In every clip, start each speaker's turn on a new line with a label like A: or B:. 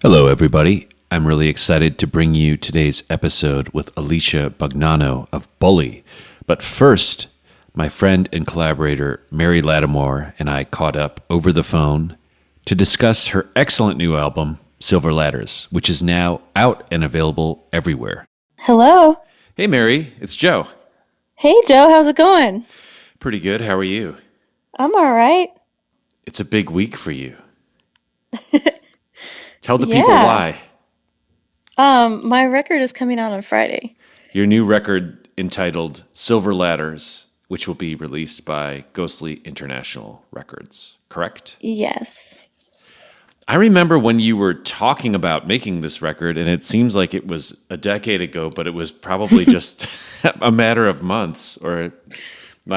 A: Hello, everybody. I'm really excited to bring you today's episode with Alicia Bognanno of Bully. But first, my friend and collaborator Mary Lattimorre and I caught up over the phone to discuss her excellent new album, Silver Ladders, which is now out and available everywhere.
B: Hello.
A: Hey, Mary, it's Joe.
B: Hey, Joe. How's it going?
A: Pretty good. How are you?
B: I'm all right.
A: It's a big week for you. Tell the people
B: Yeah.
A: why.
B: My record is coming out on Friday.
A: Your new record entitled Silver Ladders, which will be released by Ghostly International Records, correct?
B: Yes.
A: I remember when you were talking about making this record, and it seems like it was a decade ago, but it was probably just a matter of months or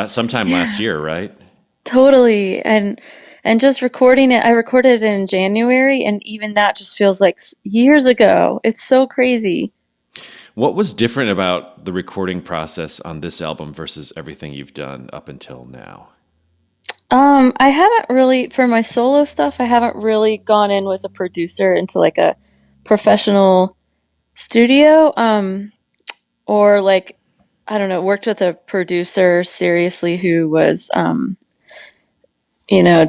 A: sometime last
B: Yeah,
A: year, right?
B: totally. And just recording it, I recorded it in January, and even that just feels like years ago. It's so crazy.
A: What was different about the recording process on this album versus everything you've done up until now?
B: I haven't really, for my solo stuff, I haven't really gone in with a producer into like a professional studio. Or like, I don't know, worked with a producer seriously who was,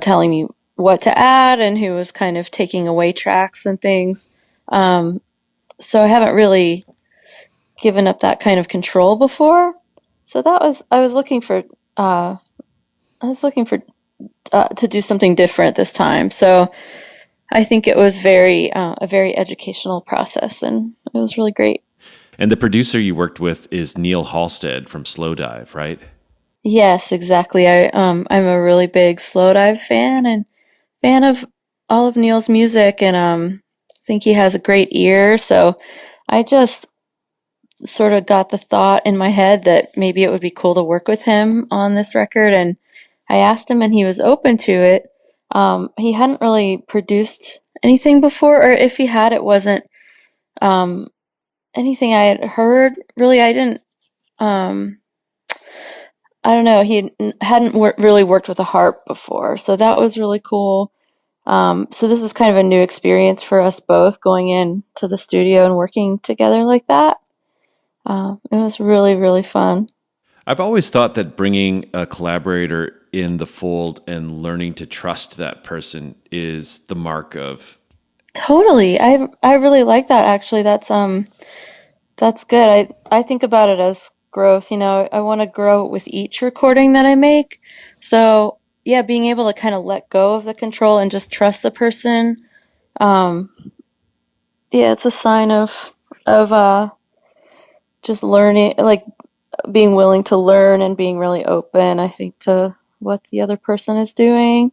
B: telling me what to add and who was kind of taking away tracks and things. Um, so I haven't really given up that kind of control before. So I was looking for, uh, I was looking for to do something different this time. So I think it was a very educational process, and it was really great.
A: And the producer you worked with is Neil Halstead from Slowdive, right?
B: Yes, exactly. I'm a really big Slowdive fan and fan of all of Neil's music, and think he has a great ear. So I just sort of got the thought in my head that maybe it would be cool to work with him on this record, and I asked him, and he was open to it. He hadn't really produced anything before, or if he had, it wasn't um, anything I had heard. Really, I didn't. Um, I don't know. He hadn't really worked with a harp before, so that was really cool. So this is kind of a new experience for us both going into the studio and working together like that. It was really, really fun.
A: I've always thought that bringing a collaborator in the fold and learning to trust that person is the mark of.
B: Totally. I really like that actually. That's good. I think about it as growth, I want to grow with each recording that I make. So, yeah, being able to kind of let go of the control and just trust the person. Um, yeah, it's a sign of just learning, like being willing to learn and being really open, I think, to what the other person is doing.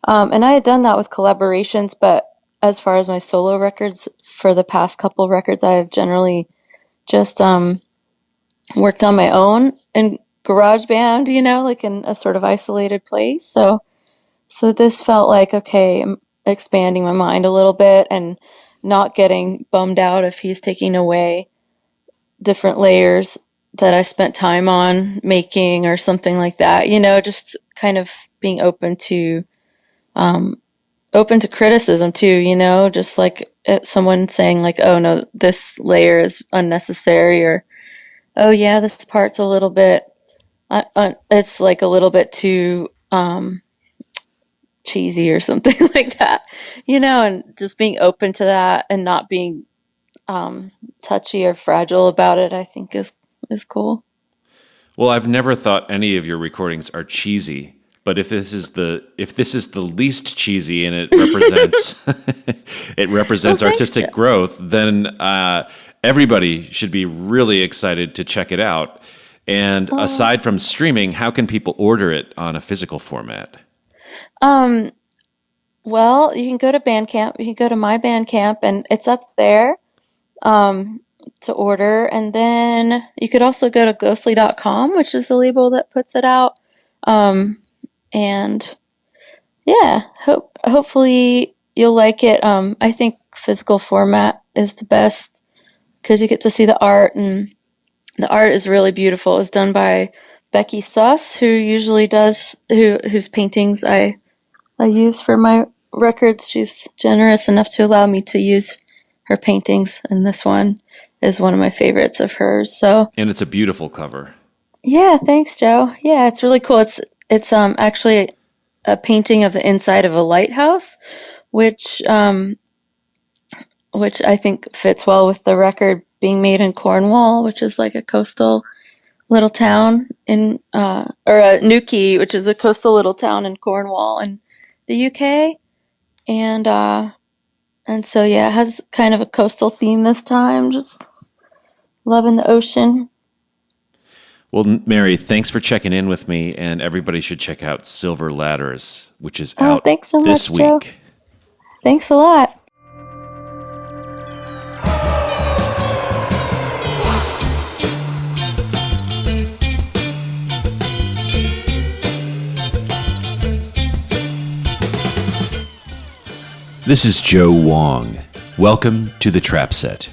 B: And I had done that with collaborations, but as far as my solo records, for the past couple records, I have generally just worked on my own in GarageBand, like in a sort of isolated place. So this felt like, okay, I'm expanding my mind a little bit and not getting bummed out if he's taking away different layers that I spent time on making or something like that. Just kind of being um, open to criticism too. Just like someone saying like, "Oh no, this layer is unnecessary," or "Oh yeah, this part's a little bit, it's like a little bit too cheesy" or something like that. And just being open to that and not being touchy or fragile about it, I think is cool.
A: Well, I've never thought any of your recordings are cheesy, but if this is the least cheesy and it represents it
B: Well,
A: represents
B: thanks, Joe.
A: artistic growth, then everybody should be really excited to check it out. And
B: Oh,
A: aside from streaming, how can people order it on a physical format?
B: um, well, you can go to Bandcamp. You can go to my Bandcamp, and it's up there um, to order. And then you could also go to ghostly.com, which is the label that puts it out. Um, and yeah, hopefully you'll like it. I think physical format is the best because you get to see the art, and the art is really beautiful. It's done by Becky Suss, whose paintings I use for my records. She's generous enough to allow me to use her paintings, and this one is one of my favorites of hers. So
A: And it's a beautiful cover.
B: yeah, thanks, Joe. Yeah, it's really cool. It's actually a painting of the inside of a lighthouse, which which I think fits well with the record being made in Cornwall, which is like a coastal little town in or Newquay, which is a coastal little town in Cornwall in the UK. And so yeah, it has kind of a coastal theme this time, just loving the ocean.
A: Well, Mary, thanks for checking in with me, and everybody should check out Silver Ladders, which is
B: Oh,
A: out
B: thanks so
A: this
B: much, Joe.
A: week.
B: Thanks a lot.
A: This is Joe Wong. Welcome to the Trap Set.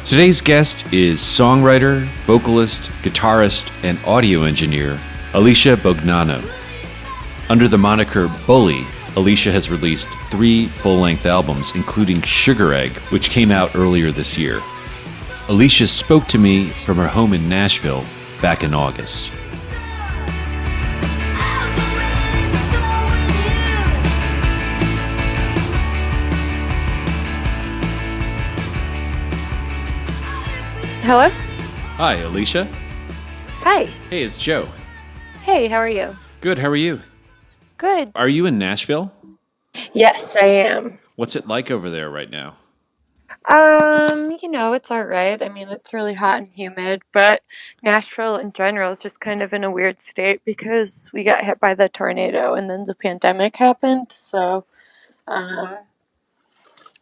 A: Today's guest is songwriter, vocalist, guitarist, and audio engineer Alicia Bognanno. Under the moniker Bully, Alicia has released 3 full-length albums, including Sugar Egg, which came out earlier this year. Alicia spoke to me from her home in Nashville back in August.
C: Hello?
A: Hi, Alicia.
C: Hi.
A: Hey, it's Joe.
C: Hey, how are you?
A: Good, how are you?
C: Good.
A: Are you in Nashville?
C: Yes, I am.
A: What's it like over there right now?
C: It's all right. I mean, it's really hot and humid, but Nashville in general is just kind of in a weird state because we got hit by the tornado and then the pandemic happened. So, um,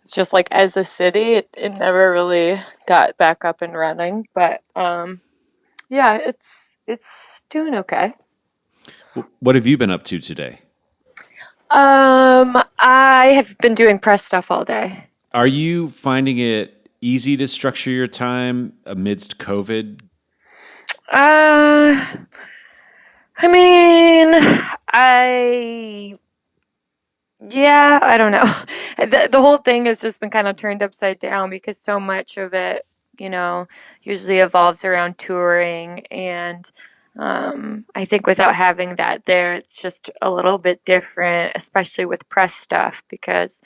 C: it's just like as a city, it never really got back up and running, but yeah, it's doing okay.
A: What have you been up to today?
C: I have been doing press stuff all day.
A: Are you finding it easy to structure your time amidst COVID?
C: Uh, I mean, I yeah, I don't know. The whole thing has just been kind of turned upside down because so much of it, usually evolves around touring, and I think without having that there, it's just a little bit different, especially with press stuff because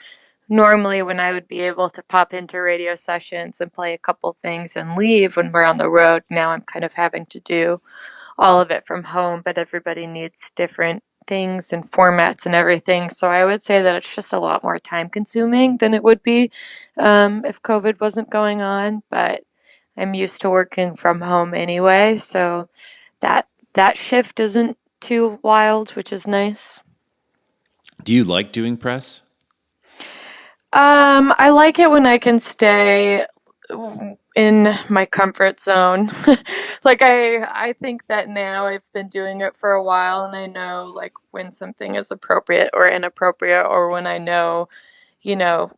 C: normally when I would be able to pop into radio sessions and play a couple things and leave when we're on the road, now I'm kind of having to do all of it from home, but everybody needs different things and formats and everything. So I would say that it's just a lot more time consuming than it would be if COVID wasn't going on. But I'm used to working from home anyway, so that shift isn't too wild, which is nice.
A: Do you like doing press?
C: I like it when I can stay in my comfort zone. Like I think that now I've been doing it for a while and I know like when something is appropriate or inappropriate or when I know, you know,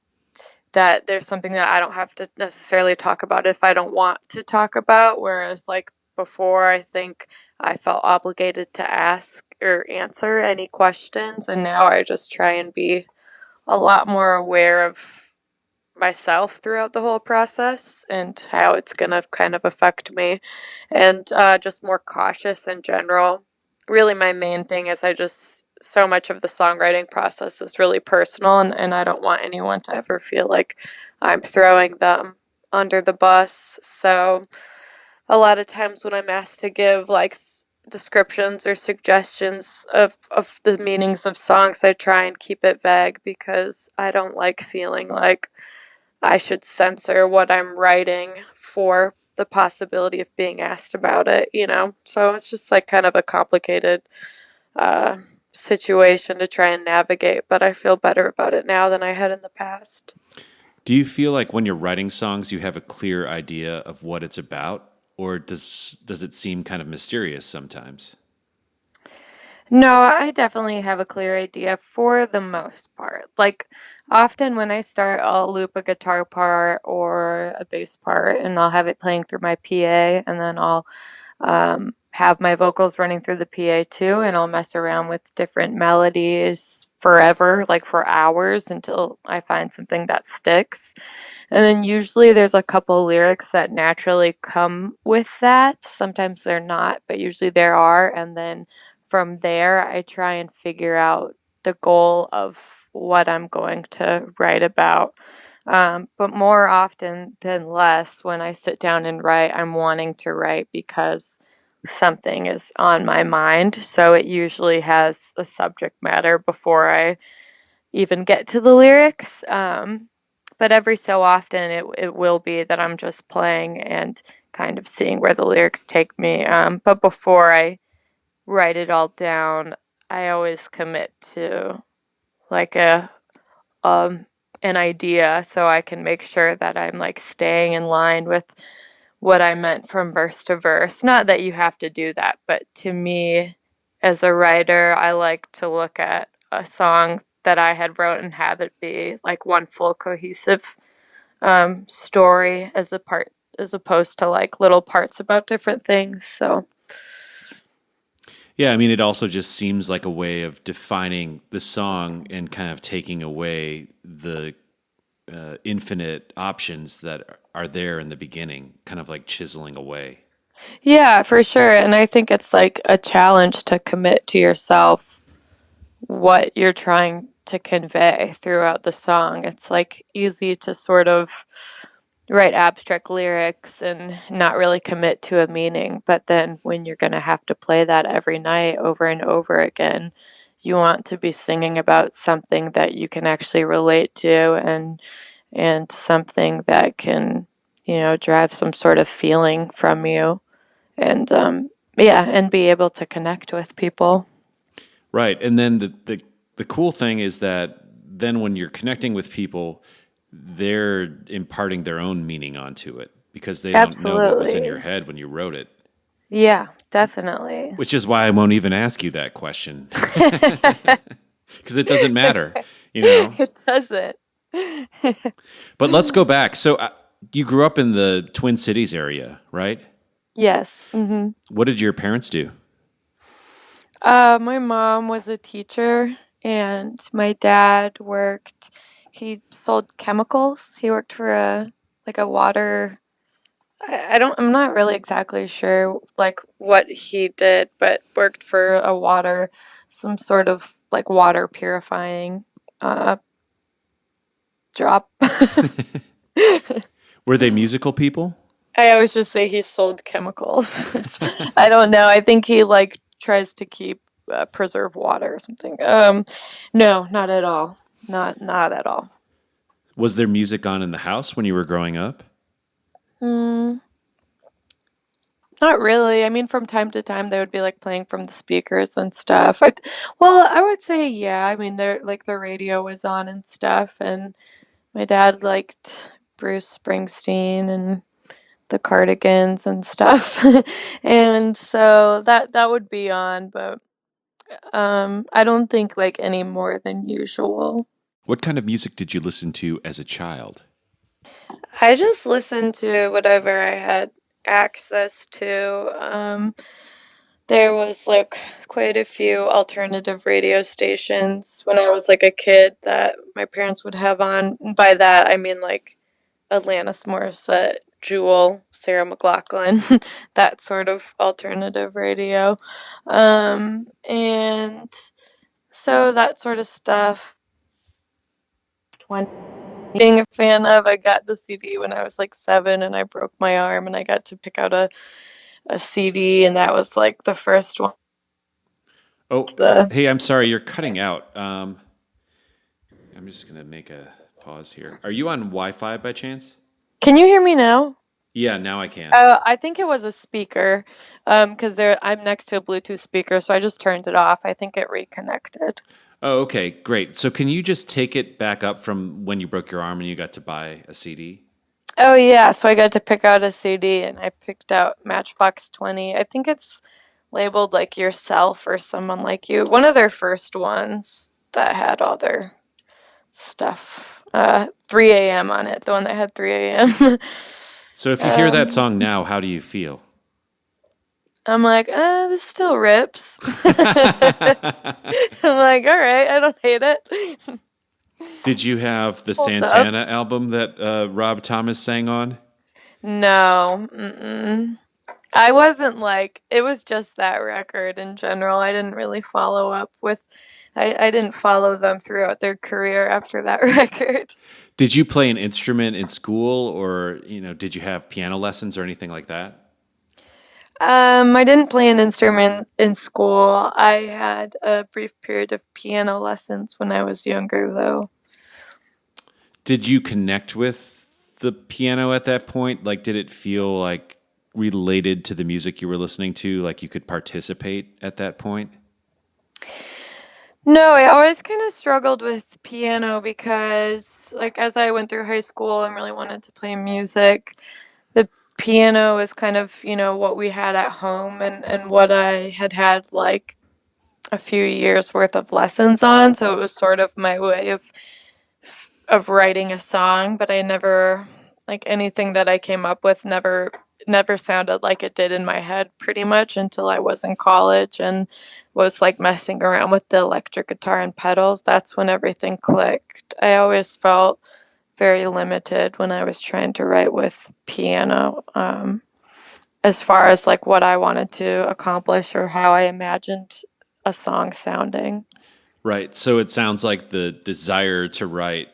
C: that there's something that I don't have to necessarily talk about if I don't want to talk about, whereas like before I think I felt obligated to ask or answer any questions and now I just try and be a lot more aware of myself throughout the whole process and how it's going to kind of affect me and just more cautious in general. Really, my main thing is so much of the songwriting process is really personal, and I don't want anyone to ever feel like I'm throwing them under the bus. So, a lot of times when I'm asked to give like descriptions or suggestions of the meanings of songs, I try and keep it vague because I don't like feeling like I should censor what I'm writing for the possibility of being asked about it, So it's just like kind of a complicated uh, situation to try and navigate, but I feel better about it now than I had in the past.
A: Do you feel like when you're writing songs, you have a clear idea of what it's about, or does it seem kind of mysterious sometimes?
C: No, I definitely have a clear idea for the most part. Like, often when I start, I'll loop a guitar part or a bass part, and I'll have it playing through my PA, and then I'll have my vocals running through the PA too, and I'll mess around with different melodies forever, like for hours, until I find something that sticks. And then usually there's a couple lyrics that naturally come with that. Sometimes they're not, but usually there are. And then from there, I try and figure out the goal of what I'm going to write about. But more often than less, when I sit down and write, I'm wanting to write because something is on my mind. So it usually has a subject matter before I even get to the lyrics. But every so often, it will be that I'm just playing and kind of seeing where the lyrics take me. But before I write it all down, I always commit to like um an idea so I can make sure that I'm like staying in line with what I meant from verse to verse. Not that you have to do that, but to me as a writer, I like to look at a song that I had wrote and have it be like one full cohesive story as opposed to like little parts about different things. So
A: Yeah, I mean, it also just seems like a way of defining the song and kind of taking away the infinite options that are there in the beginning, kind of like chiseling away.
C: yeah, for sure. And I think it's like a challenge to commit to yourself what you're trying to convey throughout the song. It's like easy to sort of write abstract lyrics and not really commit to a meaning, but then when you're going to have to play that every night over and over again, you want to be singing about something that you can actually relate to and something that can, drive some sort of feeling from you and yeah, and be able to connect with people.
A: Right. And then the cool thing is that then when you're connecting with people, they're imparting their own meaning onto it because they don't know what was in your
C: Absolutely.
A: head when you wrote it,
C: Yeah, definitely.
A: which is why I won't even ask you that question because it doesn't matter, you know?
C: It doesn't.
A: But let's go back. So you grew up in the Twin Cities area, right?
C: Yes.
A: What did your parents do?
C: My mom was a teacher, and my dad worked. He sold chemicals. He worked for a water. I don't. I'm not really exactly sure like what he did, but worked for a water, some sort of like water purifying uh job.
A: Were they musical people?
C: I always just say he sold chemicals. I don't know. I think he like tries to keep preserve water or something. No, not at all. Not at all.
A: Was there music on in the house when you were growing up?
C: Mm, not really. I mean, from time to time they would be like playing from the speakers and stuff. Well, I would say yeah. I mean, there like the radio was on and stuff, and my dad liked Bruce Springsteen and the Cardigans and stuff. And so that would be on, but I don't think like any more than usual.
A: What kind of music did you listen to as a child?
C: I just listened to whatever I had access to. There was like quite a few alternative radio stations when I was like a kid that my parents would have on. And by that, I mean like Atlantis Morissette, Jewel, Sarah McLachlan, that sort of alternative radio. And so that sort of stuff. When being a fan of, I got the CD when I was like 7 and I broke my arm and I got to pick out a CD and that was like the first one.
A: Oh,
C: The
A: hey, I'm sorry, you're cutting out. I'm just going to make a pause here. Are you on Wi Fi by chance?
C: Can you hear me now?
A: Yeah, now I can.
C: I think it was a speaker, because there I'm next to a Bluetooth speaker, so I just turned it off. I think it reconnected.
A: Oh, okay, great. So can you just take it back up from when you broke your arm and you got to buy a CD?
C: Oh yeah, so I got to pick out a CD and I picked out Matchbox 20. I think it's labeled like Yourself or Someone Like You. One of their first ones that had all their stuff. 3 a.m. on it, the one that had 3 a.m.
A: So if you hear that
C: um,
A: song now, how do you feel?
C: I'm like, this still rips. I'm like, all right, I don't hate it.
A: Did you have the
C: Holds up.
A: Santana album that Rob Thomas sang on?
C: No, mm-mm. I wasn't like, it was just that record in general. I didn't really follow up with, I didn't follow them throughout their career after that record.
A: Did you play an instrument in school, or did you have piano lessons or anything like that?
C: I didn't play an instrument in school. I had a brief period of piano lessons when I was younger, though.
A: Did you connect with the piano at that point? Like, did it feel like related to the music you were listening to? Like you could participate at that point?
C: No, I always kind of struggled with piano because, like, as I went through high school and really wanted to play music, the piano was kind of, what we had at home and what I had like a few years worth of lessons on. So it was sort of my way of writing a song, but I never like anything that I came up with never sounded like it did in my head pretty much until I was in college and was like messing around with the electric guitar and pedals. That's when everything clicked. I always felt very limited when I was trying to write with piano, as far as like what I wanted to accomplish or how I imagined a song sounding.
A: Right. So it sounds like the desire to write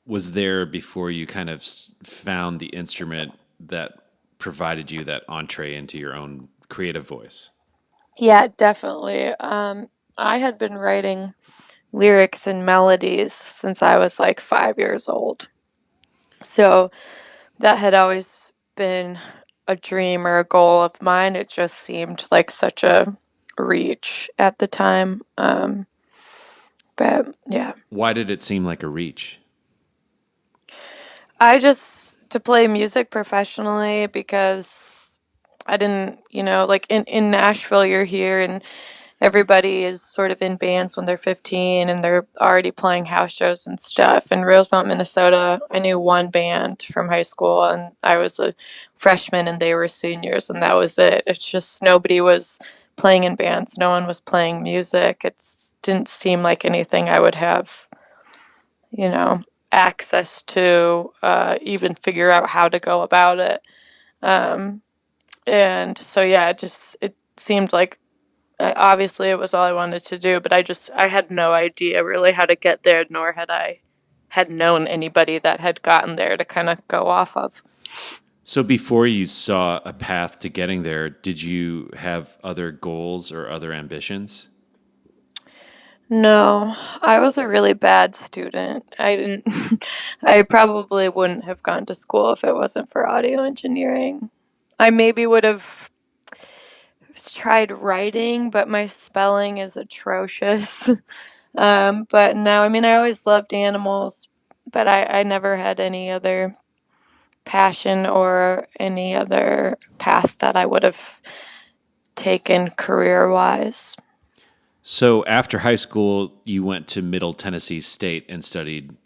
A: was there before you kind of found the instrument that provided you that entree into your own creative voice.
C: Yeah, definitely. I had been writing lyrics and melodies since I was like 5 years old. So that had always been a dream or a goal of mine. It just seemed like such a reach at the time. But yeah,
A: Why did it seem like a reach?
C: I just to play music professionally because I didn't, like in Nashville, you're here and everybody is sort of in bands when they're 15 and they're already playing house shows and stuff. In Rosemount, Minnesota, I knew one band from high school and I was a freshman and they were seniors and that was it. It's just nobody was playing in bands. No one was playing music. It didn't seem like anything I would have, you know, access to, even figure out how to go about it. Um, and so, yeah, it seemed like obviously it was all I wanted to do, but I had no idea really how to get there, nor had known anybody that had gotten there to kind of go off of.
A: So before you saw a path to getting there, did you have other goals or other ambitions?
C: No, I was a really bad student. I didn't I probably wouldn't have gone to school if it wasn't for audio engineering. I maybe would have tried writing, but my spelling is atrocious. But no, I mean, I always loved animals, but I never had any other passion or any other path that I would have taken career wise.
A: So after high school, you went to Middle Tennessee State and studied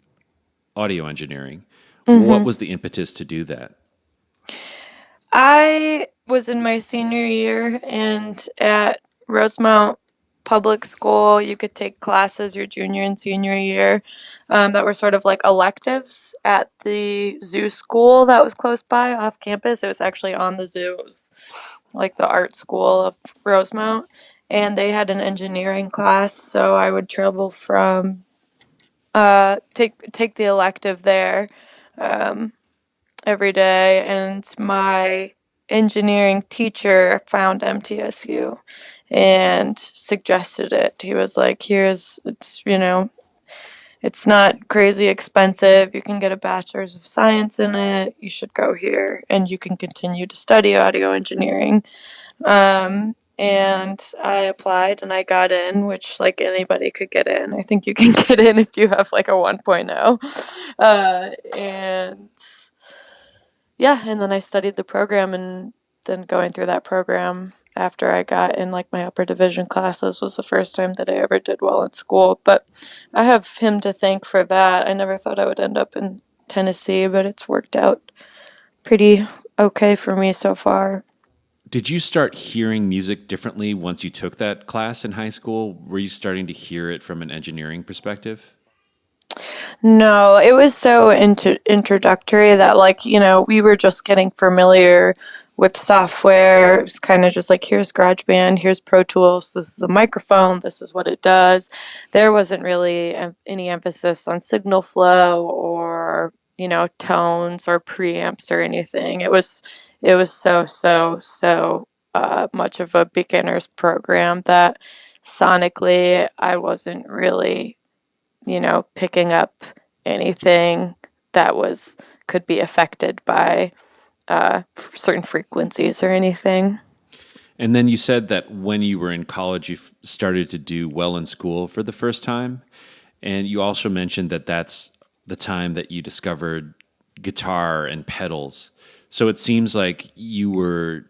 A: audio engineering. What
C: hmm
A: was the impetus to do that?
C: I was in my senior year, and at Rosemount Public School, you could take classes your junior and senior year, that were sort of like electives at the zoo school that was close by off campus. It was actually on the zoo. It was like the art school of Rosemount, and they had an engineering class, so I would travel from take the elective there. Um, every day, and my engineering teacher found MTSU and suggested it. He was like, "Here's it's It's not crazy expensive. You can get a bachelor's of science in it. You should go here, and you can continue to study audio engineering. And I applied and I got in, which like anybody could get in. I think you can get in if you have like a 1.0. And yeah, and then I studied the program, and then going through that program after I got in like my upper division classes was the first time that I ever did well in school. But I have him to thank for that. I never thought I would end up in Tennessee, but it's worked out pretty okay for me so far.
A: Did you start hearing music differently once you took that class in high school? Were you starting to hear it from an engineering perspective?
C: No, it was so introductory that, like, we were just getting familiar with software. It was kind of just like, here's GarageBand, here's Pro Tools, this is a microphone, this is what it does. There wasn't really any emphasis on signal flow or, tones or preamps or anything. It was so much of a beginner's program that sonically I wasn't really picking up anything that could be affected by certain frequencies or anything.
A: And then you said that when you were in college, you started to do well in school for the first time. And you also mentioned that that's the time that you discovered guitar and pedals. So it seems like you were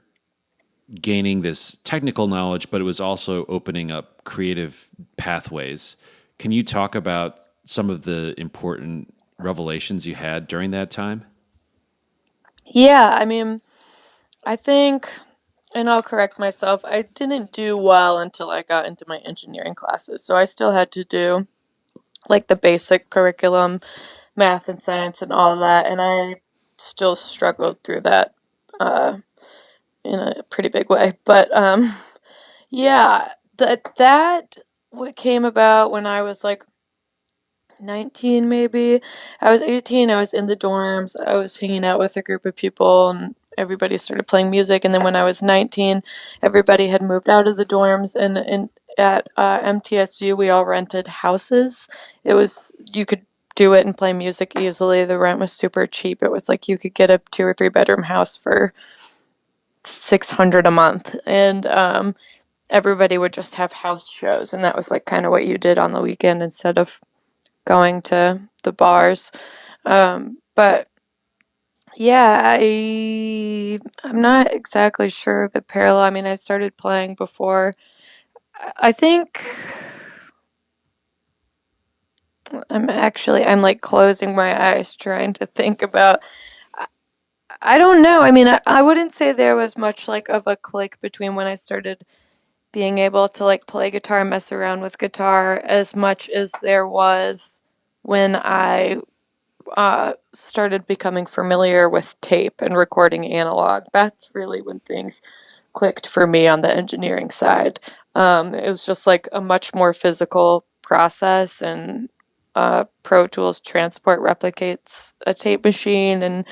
A: gaining this technical knowledge, but it was also opening up creative pathways. Can you talk about some of the important revelations you had during that time?
C: Yeah, I mean, I think, and I'll correct myself, I didn't do well until I got into my engineering classes. So I still had to do like the basic curriculum, math and science and all of that, and I still struggled through that uh, in a pretty big way. But yeah, that what came about when I was like 19 maybe. I was 18, I was in the dorms, I was hanging out with a group of people and everybody started playing music. And then when I was 19, everybody had moved out of the dorms, and at MTSU we all rented houses. You could do it and play music easily. The rent was super cheap. It was like you could get a 2 or 3 bedroom house for 600 a month. And everybody would just have house shows, and that was like kind of what you did on the weekend instead of going to the bars. But yeah, I'm not exactly sure the parallel. I mean, I started playing before. I think I'm like closing my eyes trying to think about. I don't know. I mean, I wouldn't say there was much like of a click between when I started being able to like play guitar and mess around with guitar as much as there was when I started becoming familiar with tape and recording analog. That's really when things clicked for me on the engineering side. It was just like a much more physical process, and Pro Tools Transport replicates a tape machine. And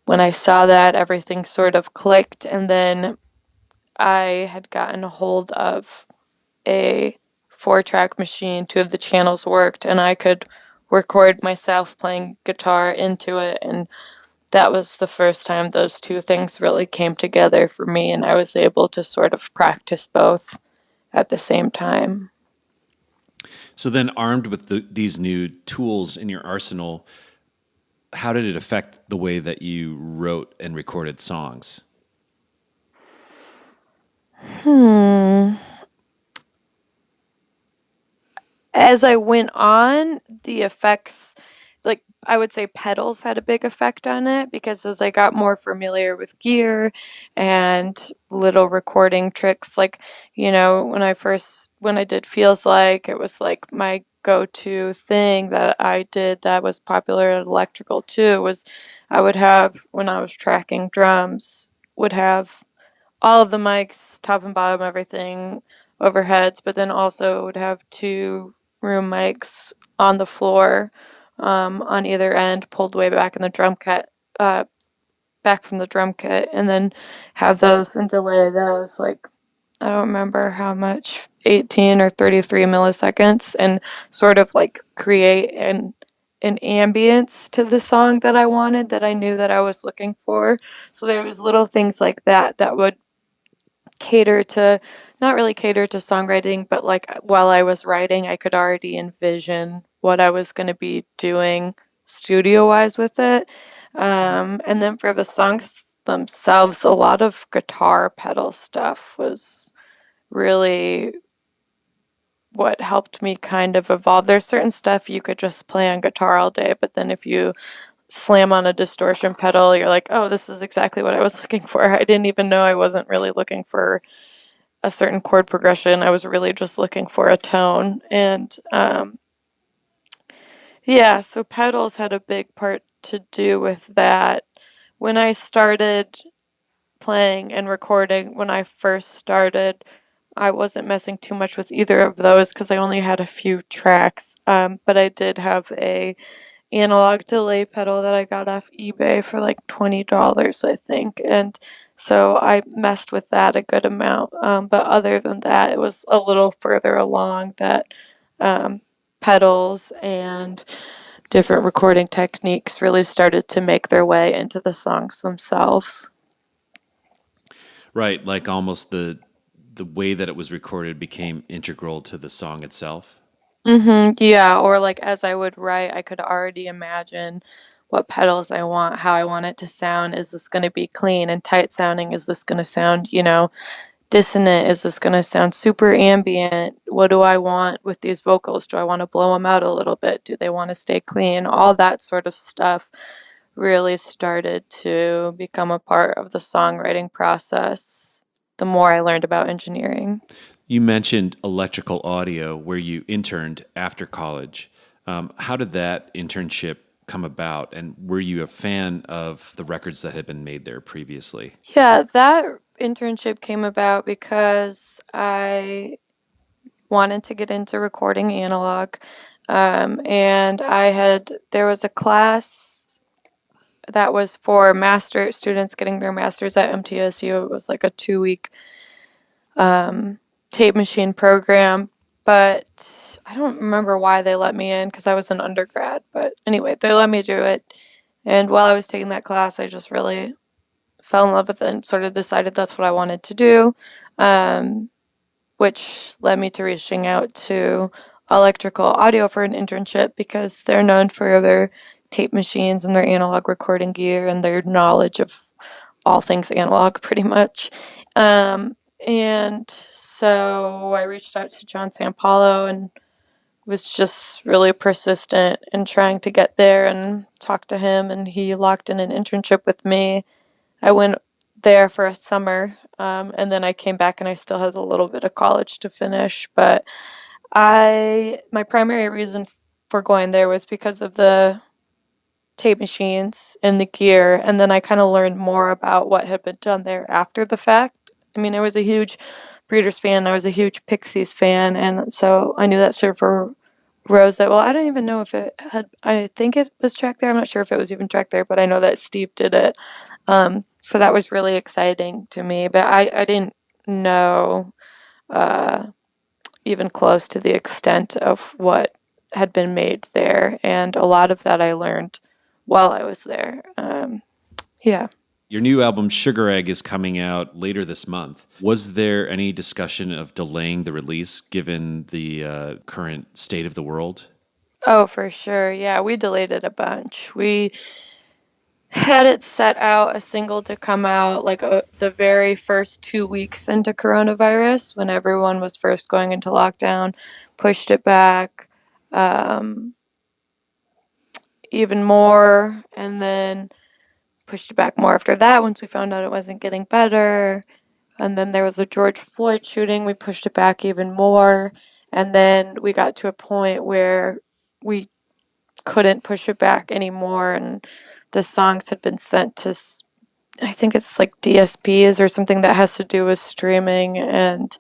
C: when I saw that, everything sort of clicked. And then I had gotten a hold of a 4-track machine. Two of the channels worked, and I could record myself playing guitar into it. And that was the first time those two things really came together for me, and I was able to sort of practice both at the same time.
A: So then, armed with these new tools in your arsenal, how did it affect the way that you wrote and recorded songs?
C: Hmm. As I went on, the effects, like I would say pedals had a big effect on it, because as I got more familiar with gear and little recording tricks, like, when I did Feels Like, it was like my go-to thing that I did that was popular at electrical too, was I would have, when I was tracking drums, would have all of the mics, top and bottom, everything overheads, but then also would have two room mics on the floor, on either end, pulled way back in the drum kit, back from the drum kit, and then have those and delay those like I don't remember how much, 18 or 33 milliseconds, and sort of like create an ambience to the song that I wanted, that I knew that I was looking for. So there was little things like that that would cater to, not really cater to songwriting, but like while I was writing, I could already envision what I was going to be doing studio wise with it. And then for the songs themselves, a lot of guitar pedal stuff was really what helped me kind of evolve. There's certain stuff you could just play on guitar all day, but then if you slam on a distortion pedal, you're like, oh, this is exactly what I was looking for. I didn't even know I wasn't really looking for a certain chord progression. I was really just looking for a tone. And yeah, so pedals had a big part to do with that. When I started playing and recording, when I first started, I wasn't messing too much with either of those because I only had a few tracks. But I did have a analog delay pedal that I got off eBay for like $20, I think. And so I messed with that a good amount. But other than that, it was a little further along that um, pedals and different recording techniques really started to make their way into the songs themselves.
A: Right, like almost the way that it was recorded became integral to the song itself.
C: Yeah, or like as I would write, I could already imagine what pedals I want, how I want it to sound. Is this going to be clean and tight sounding? Is this going to sound, dissonant? Is this going to sound super ambient? What do I want with these vocals? Do I want to blow them out a little bit? Do they want to stay clean? All that sort of stuff really started to become a part of the songwriting process the more I learned about engineering.
A: You mentioned electrical audio where you interned after college. How did that internship come about? And were you a fan of the records that had been made there previously?
C: Yeah, that internship came about because I wanted to get into recording analog. And there was a class that was for master students getting their masters at MTSU. It was like a 2 week tape machine program, but I don't remember why they let me in because I was an undergrad. But anyway, they let me do it. And while I was taking that class, I just really fell in love with it and sort of decided that's what I wanted to do, which led me to reaching out to Electrical Audio for an internship because they're known for their tape machines and their analog recording gear and their knowledge of all things analog, pretty much. And so I reached out to John Sampalo and was just really persistent in trying to get there and talk to him, and he locked in an internship with me. I went there for a summer, and then I came back and I still had a little bit of college to finish. But my primary reason for going there was because of the tape machines and the gear, and then I kind of learned more about what had been done there after the fact. I mean, I was a huge Breeders fan, I was a huge Pixies fan, and so I knew that Surfer Rosa. Well, I don't even know if it had. I think it was tracked there. I'm not sure if it was even tracked there, but I know that Steve did it. So that was really exciting to me. But I didn't know uh, even close to the extent of what had been made there, and a lot of that I learned while I was there. Yeah.
A: Your new album, Sugar Egg, is coming out later this month. Was there any discussion of delaying the release given the current state of the world?
C: Oh, for sure. Yeah, we delayed it a bunch. We had it set out a single to come out like the very first 2 weeks into coronavirus when everyone was first going into lockdown, pushed it back even more, and then pushed it back more after that once we found out it wasn't getting better. And then there was a George Floyd shooting. We pushed it back even more. And then we got to a point where we couldn't push it back anymore. And the songs had been sent to, I think it's like DSPs or something that has to do with streaming. And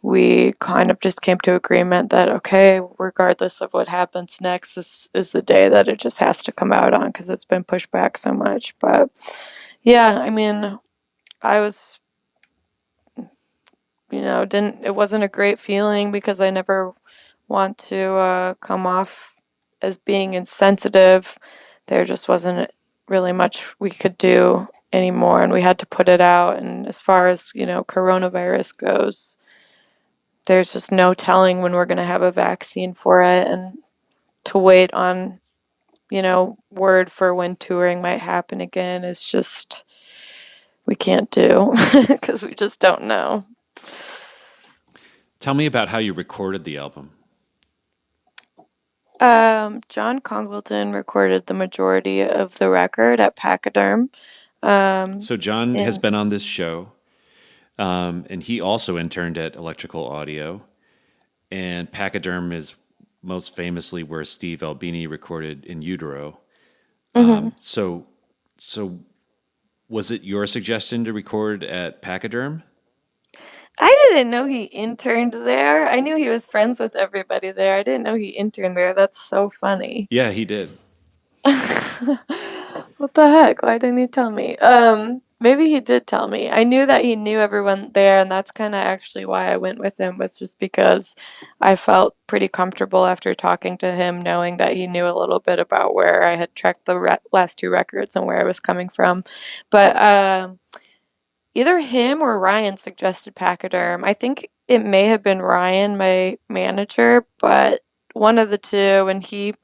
C: we kind of just came to agreement that, okay, regardless of what happens next, this is the day that it just has to come out on because it's been pushed back so much. But yeah, I mean, I was didn't it wasn't a great feeling because I never want to come off as being insensitive. There just wasn't really much we could do anymore, and we had to put it out. And as far as, coronavirus goes, there's just no telling when we're going to have a vaccine for it, and to wait on, word for when touring might happen again is just, we can't do because we just don't know.
A: Tell me about how you recorded the album.
C: John Congleton recorded the majority of the record at Pachyderm. Um,
A: So John has
C: and
A: been on this show, and he also interned at Electrical Audio. And Pachyderm is most famously where Steve Albini recorded In Utero.
C: mhm.
A: So, so was it your suggestion to record at Pachyderm?
C: I didn't know he interned there. I knew he was friends with everybody there. I didn't know he interned there. That's so funny.
A: Yeah, he did.
C: What the heck? Why didn't he tell me? Maybe he did tell me. I knew that he knew everyone there, and that's kind of actually why I went with him, was just because I felt pretty comfortable after talking to him, knowing that he knew a little bit about where I had tracked the last two records and where I was coming from. But either him or Ryan suggested Pachyderm. I think it may have been Ryan, my manager, but one of the two, and he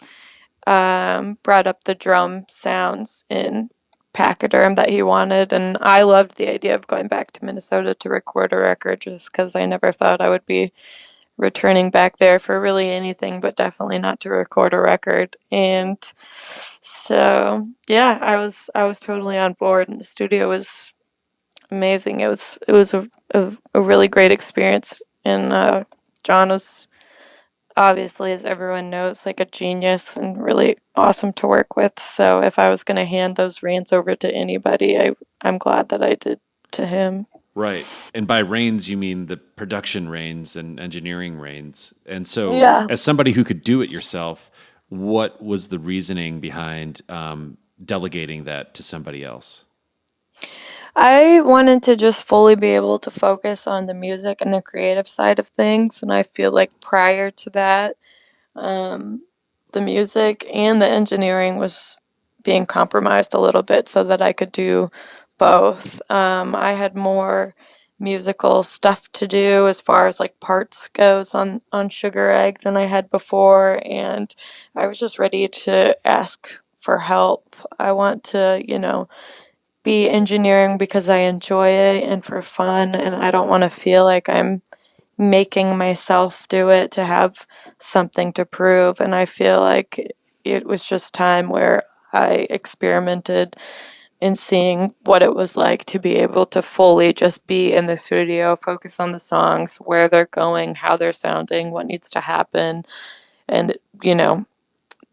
C: brought up the drum sounds in Pachyderm that he wanted, and I loved the idea of going back to Minnesota to record a record just because I never thought I would be returning back there for really anything, but definitely not to record a record. And so, yeah, I was totally on board, and the studio was amazing. It was a really great experience, and John was obviously, as everyone knows, like a genius and really awesome to work with. So if I was going to hand those reins over to anybody, I'm glad that I did to him.
A: Right. And by reins, you mean the production reins and engineering reins. And so,
C: Yeah.
A: as somebody who could do it yourself, what was the reasoning behind delegating that to somebody else?
C: I wanted to just fully be able to focus on the music and the creative side of things. And I feel like prior to that, um, the music and the engineering was being compromised a little bit so that I could do both. I had more musical stuff to do as far as like parts goes on Sugar Egg than I had before, and I was just ready to ask for help. I want to, be engineering because I enjoy it and for fun, and I don't want to feel like I'm making myself do it to have something to prove. And I feel like it was just time where I experimented in seeing what it was like to be able to fully just be in the studio, focus on the songs, where they're going, how they're sounding, what needs to happen, and,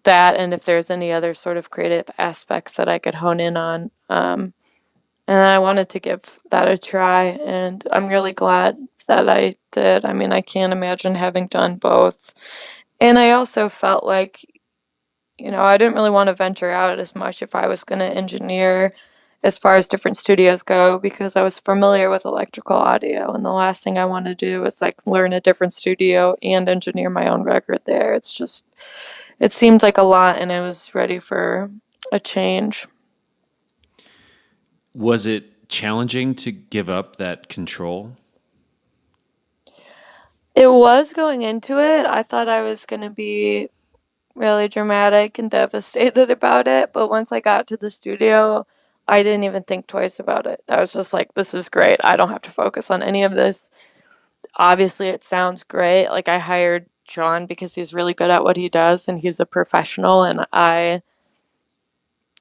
C: that, and if there's any other sort of creative aspects that I could hone in on. And I wanted to give that a try, and I'm really glad that I did. I mean, I can't imagine having done both. And I also felt like, I didn't really want to venture out as much if I was going to engineer as far as different studios go, because I was familiar with electrical audio, and the last thing I want to do is like learn a different studio and engineer my own record there. It seemed like a lot, and I was ready for a change.
A: Was it challenging to give up that control?
C: It was going into it. I thought I was going to be really dramatic and devastated about it. But once I got to the studio, I didn't even think twice about it. I was just like, this is great. I don't have to focus on any of this. Obviously, it sounds great. Like, I hired John because he's really good at what he does and he's a professional. And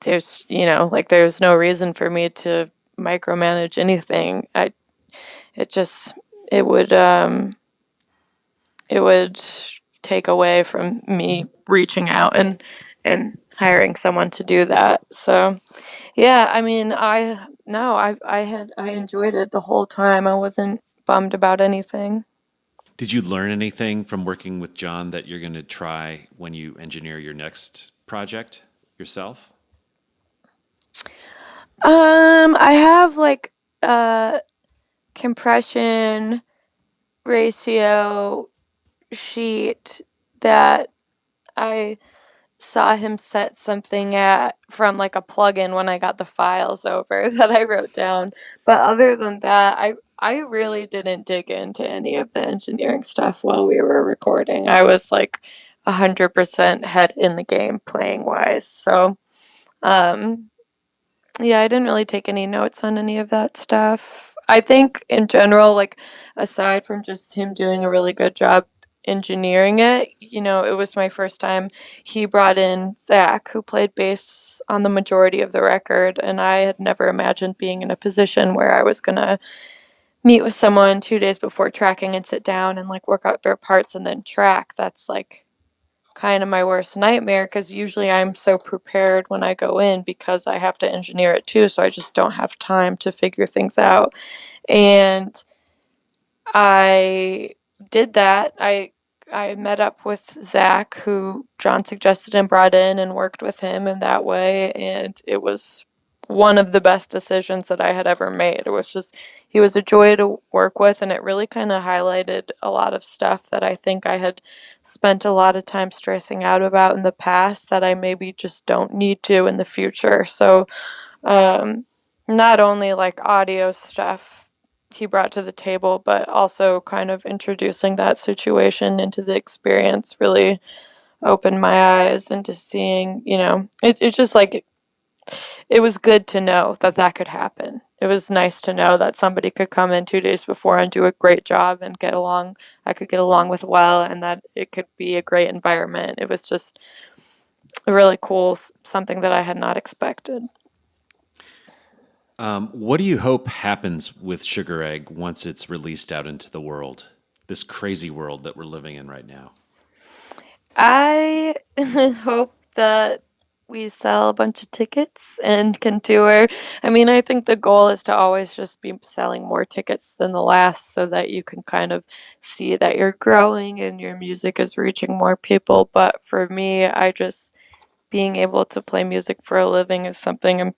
C: there's no reason for me to micromanage anything. It just, it would, it would take away from me reaching out and hiring someone to do that. So yeah, I mean, I no, I enjoyed it the whole time. I wasn't bummed about anything.
A: Did you learn anything from working with John that you're going to try when you engineer your next project yourself?
C: I have like uh compression ratio sheet that I saw him set something at from like a plugin when I got the files over that I wrote down. But other than that, I really didn't dig into any of the engineering stuff while we were recording. I was like 100% head in the game playing wise. So, um, yeah, I didn't really take any notes on any of that stuff. I think in general, like aside from just him doing a really good job engineering it, it was my first time. He brought in Zach, who played bass on the majority of the record, and I had never imagined being in a position where I was gonna meet with someone 2 days before tracking and sit down and like work out their parts and then track. That's like kind of my worst nightmare because usually I'm so prepared when I go in because I have to engineer it too, so I just don't have time to figure things out. And I did that. I met up with Zach, who John suggested and brought in, and worked with him in that way, and it was one of the best decisions that I had ever made. It was just he was a joy to work with, and it really kind of highlighted a lot of stuff that I think I had spent a lot of time stressing out about in the past that I maybe just don't need to in the future. So, um, not only like audio stuff he brought to the table, but also kind of introducing that situation into the experience really opened my eyes into seeing, it's just like it was good to know that that could happen. It was nice to know that somebody could come in 2 days before and do a great job and get along. I could get along with well, and that it could be a great environment. It was just really cool, something that I had not expected.
A: What do you hope happens with Sugar Egg once it's released out into the world? This crazy world that we're living in right now.
C: I hope that we sell a bunch of tickets and can tour. I mean, I think the goal is to always just be selling more tickets than the last so that you can kind of see that you're growing and your music is reaching more people. But for me, I just being able to play music for a living is something I'm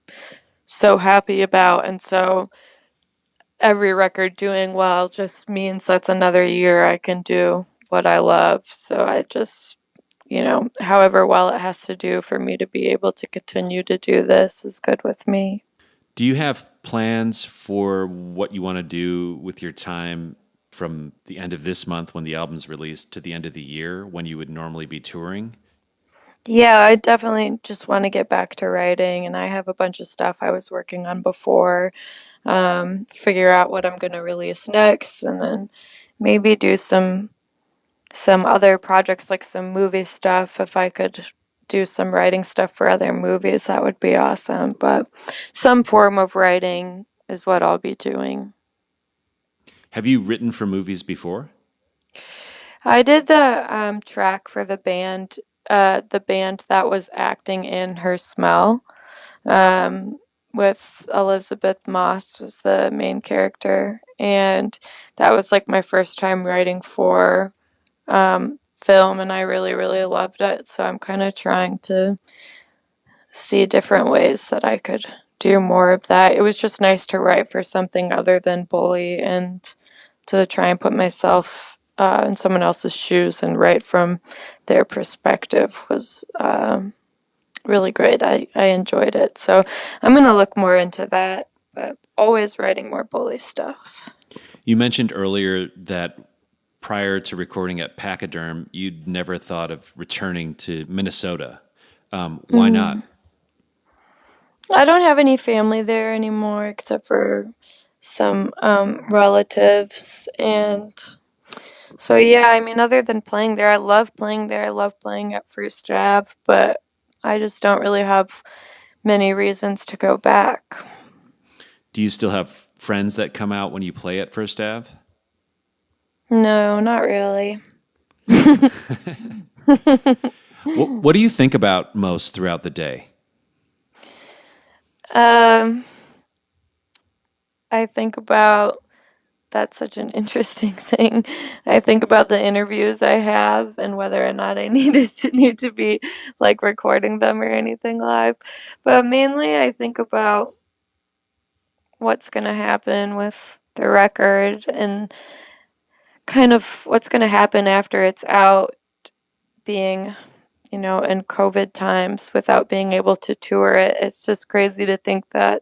C: so happy about. And so every record doing well just means that's another year I can do what I love. So I just however well it has to do for me to be able to continue to do this is good with me.
A: Do you have plans for what you want to do with your time from the end of this month when the album's released to the end of the year when you would normally be touring?
C: Yeah, I definitely just want to get back to writing, and I have a bunch of stuff I was working on before. Figure out what I'm going to release next, and then maybe do some other projects like some movie stuff. If I could do some writing stuff for other movies, that would be awesome. But some form of writing is what I'll be doing.
A: Have you written for movies before?
C: I did the track for the band that was acting in Her Smell, um, with Elizabeth Moss was the main character, and that was like my first time writing for film, and I really, really loved it. So I'm kind of trying to see different ways that I could do more of that. It was just nice to write for something other than bully and to try and put myself in someone else's shoes and write from their perspective was really great. I enjoyed it. So I'm going to look more into that, but always writing more bully stuff.
A: You mentioned earlier that prior to recording at Pachyderm, you'd never thought of returning to Minnesota. Why not?
C: I don't have any family there anymore except for some relatives. And so, yeah, I mean, other than playing there, I love playing there. I love playing at First Ave, but I just don't really have many reasons to go back.
A: Do you still have friends that come out when you play at First Ave?
C: No, not really.
A: What do you think about most throughout the day?
C: um, I think about that's such an interesting thing. I think about the interviews I have and whether or not I need to be like recording them or anything live. But mainly I think about what's going to happen with the record and kind of what's going to happen after it's out, being, in COVID times without being able to tour it. It's just crazy to think that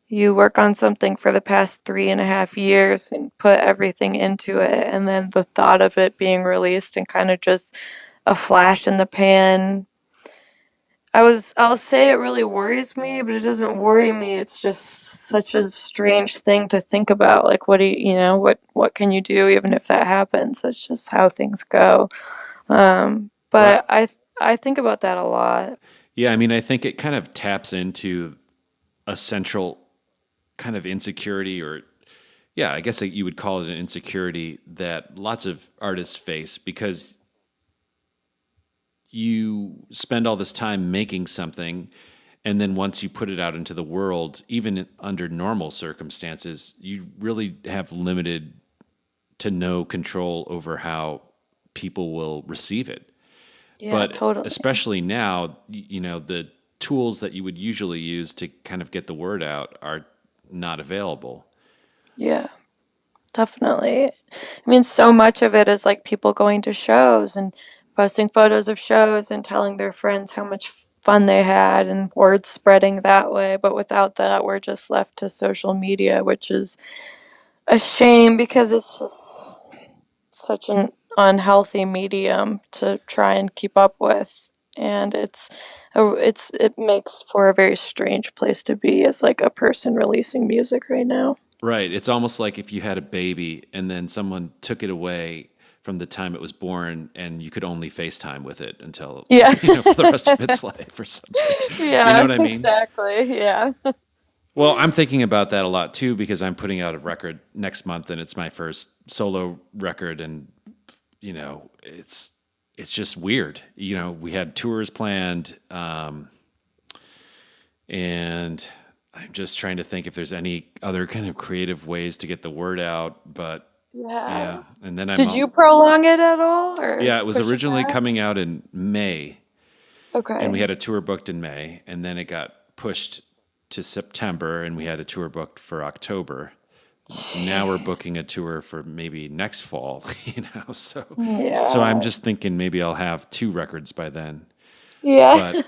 C: you work on something for the past 3.5 years and put everything into it, and then the thought of it being released and kind of just a flash in the pan. I'll say it really worries me, but it doesn't worry me. It's just such a strange thing to think about. Like, what do what can you do even if that happens? That's just how things go.
A: Well,
C: But I think about that a lot.
A: yeah, I mean, I think it kind of taps into a central kind of insecurity, or yeah, I guess you would call it an insecurity that lots of artists face, because you spend all this time making something, and then once you put it out into the world, even under normal circumstances, you really have limited to no control over how people will receive it.
C: Yeah,
A: But
C: totally.
A: especially now, the tools that you would usually use to kind of get the word out are not available.
C: Yeah. Definitely. I mean, so much of it is like people going to shows and posting photos of shows and telling their friends how much fun they had and word spreading that way. But without that, we're just left to social media, which is a shame because it's just such an unhealthy medium to try and keep up with. And it makes for a very strange place to be as like a person releasing music right now.
A: Right. It's almost like if you had a baby and then someone took it away from the time it was born, and you could only FaceTime with it until,
C: Yeah.
A: for the rest of its life or something. You know
C: Yeah,
A: what I mean?
C: exactly. Yeah.
A: Well, I'm thinking about that a lot too, because I'm putting out a record next month, and it's my first solo record, and it's just weird. We had tours planned, and I'm just trying to think if there's any other kind of creative ways to get the word out. But
C: Yeah.
A: yeah, and then
C: Did you prolong it at all or
A: yeah, it was
C: push it
A: originally
C: back?
A: coming out in May, and we
C: Okay.
A: had a tour booked in May, and then it got pushed to September, and we had a tour booked for October. Now we're booking a tour for maybe next fall, so I'm
C: Yeah.
A: just thinking maybe I'll have 2 records by then.
C: Yeah.
A: But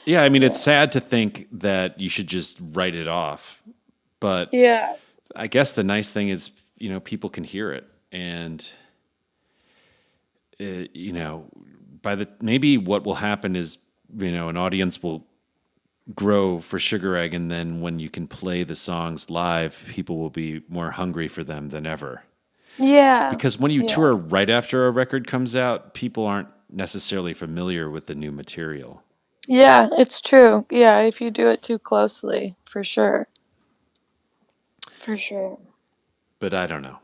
A: yeah, I mean, it's sad to think that you should just write it off, but
C: Yeah.
A: I guess the nice thing is, people can hear it, and maybe what will happen is, an audience will grow for Sugar Egg, and then when you can play the songs live, people will be more hungry for them than ever.
C: Yeah.
A: Because when you
C: Yeah.
A: tour right after a record comes out, people aren't necessarily familiar with the new material.
C: Yeah, it's true. Yeah, if you do it too closely, for sure. For sure.
A: But I don't know.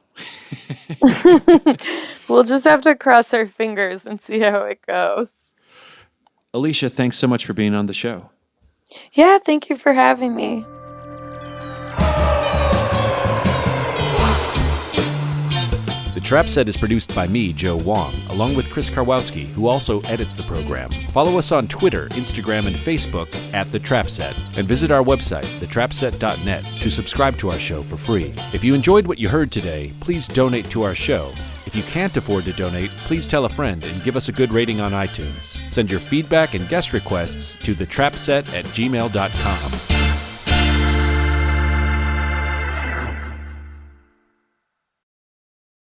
C: We'll just have to cross our fingers and see how it goes.
A: Alicia, thanks so much for being on the show.
C: Yeah, thank you for having me.
A: The Trap Set is produced by me, Joe Wong, along with Chris Karwowski, who also edits the program. Follow us on Twitter, Instagram, and Facebook at The Trap Set, and visit our website, thetrapset.net, to subscribe to our show for free. If you enjoyed what you heard today, please donate to our show. If you can't afford to donate, please tell a friend and give us a good rating on iTunes. Send your feedback and guest requests to thetrapset@gmail.com.